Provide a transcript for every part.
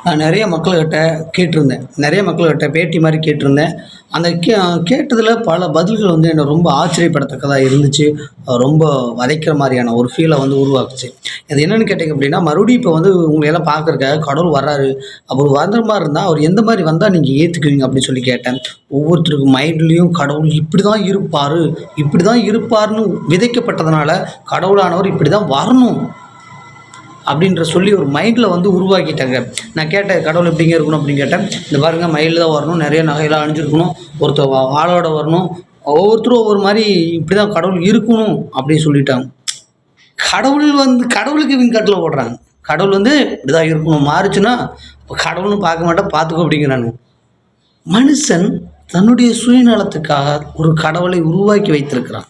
நான் நிறைய மக்கள்கிட்ட கேட்டிருந்தேன். நிறைய மக்கள்கிட்ட பேட்டி மாரி கேட்டிருந்தேன். அந்த கேட்டதில பல பதில்கள் வந்து என்ன ரொம்ப ஆச்சரியப்படத்தக்கதா இருந்துச்சு. ரொம்ப வதைக்கிற மாரியான ஒரு ஃபீல வந்து உருவாக்குச்சு. அது என்னன்னு கேட்டீங்க அப்டின்னா, மறுபடியும் இப்ப வந்து உங்களயெல்லாம் பார்க்கறக்காக கடவுள் வர்றாரு. அப்படி வந்த மாரி இருந்தா, அவர் எந்த மாரி வந்தா நீங்க ஏத்துக்குவீங்க? அப்படின்னு சொல்லி கேட்டேன். ஒவ்வொருத்தருக்கு மைண்ட்லயும் கடவுள் இப்படிதான் இருப்பாரு, இப்படிதான் இருப்பாருன்னு விதைக்கப்பட்டதுனால, கடவுளானவர் இப்படிதான் வரணும். அப்படின்ற சொல்லி ஒரு மைண்டில வந்து உருவாக்கிட்டாங்க. நான் கேட்டேன், "கடவுள் எப்படிங்க இருக்கணும்?" அப்படின்னு கேட்டேன். "இந்த பாருங்க மயில்ல தான் வரணும், நெறைய நகையெல்லாம் அணிஞ்சிருக்கணும், ஒருத்தன் வாளோட வரணும், ஒவ்வொருத்தரும் ஒவ்வொரு மாரி இப்படிதான் கடவுள் இருக்கணும்." அப்படின்னு சொல்லிட்டாங்க. கடவுள் வந்து கடவுளுக்கு இவங்க கட்டளை போடுறாங்க. கடவுள் வந்து இப்படிதான் இருக்கணும், மாறுச்சுன்னா, அப்ப கடவுள்னு பார்க்க மாட்டேன், பார்த்துக்கோ அப்படிங்கிறானுங்க. மனுஷன் தன்னுடைய சுயநலத்துக்காக ஒரு கடவுளை உருவாக்கி வைத்திருக்கிறான்.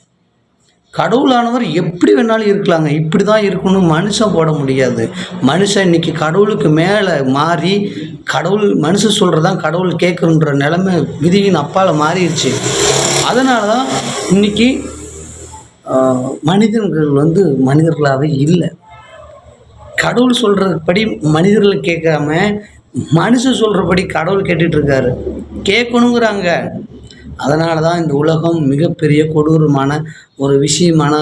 கடவுளானவர் எப்படி வேணாலும் இருக்கலாங்க. இப்படிதான் இருக்கணும்னு மனுஷன் போட முடியாது. மனுஷன் இன்னைக்கு கடவுளுக்கு மேல மாறி, கடவுள் மனுஷன் சொல்றது தான் கடவுள் கேட்கணுன்ற நிலைமை விதியின் அப்பால மாறிருச்சு. அதனால தான் இன்னைக்கு அ மனிதர்கள் வந்து மனிதர்களாவே இல்ல. கடவுள் சொல்றபடி மனிதர்கள் கேட்காம, மனுஷன் சொல்றபடி கடவுள் கேட்டுட்டு இருக்காரு. கேட்கணுங்கிறாங்க. அதனால தான் இந்த உலகம் மிகப்பெரிய கொடூரமான ஒரு விஷயமான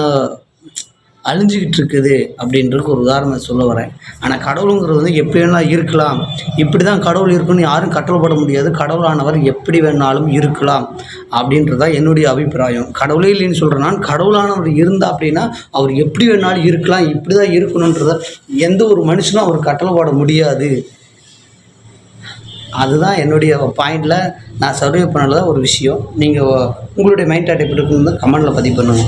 அழிஞ்சுகிட்டு இருக்குது அப்படின்றதுக்கு ஒரு உதாரணம் சொல்ல வரேன். ஆனா கடவுளுங்கிறது வந்து எப்படி வேணா இருக்கலாம். இப்படிதான் கடவுள் இருக்குன்னு யாரும் கட்டளை போட முடியாது. கடவுளானவர் எப்படி வேணாலும் இருக்கலாம் அப்படின்றது தான் என்னுடைய அபிப்பிராயம். கடவுளே இல்லைன்னு சொல்றேன் நான். கடவுளானவர் இருந்தா அப்படின்னா, அவர் எப்படி வேணாலும் இருக்கலாம். இப்படிதான் இருக்கணுன்றத எந்த ஒரு மனுஷனும் அவர் கட்டளை போட முடியாது. அதுதான் என்னுடைய பாயிண்ட்ல நான் சர்வே பண்ணல ஒரு விஷயம். நீங்க உங்களுடைய மைண்ட் தாட் எப்படி இருக்குன்னு கமெண்ட்ல பதிவு பண்ணுங்க.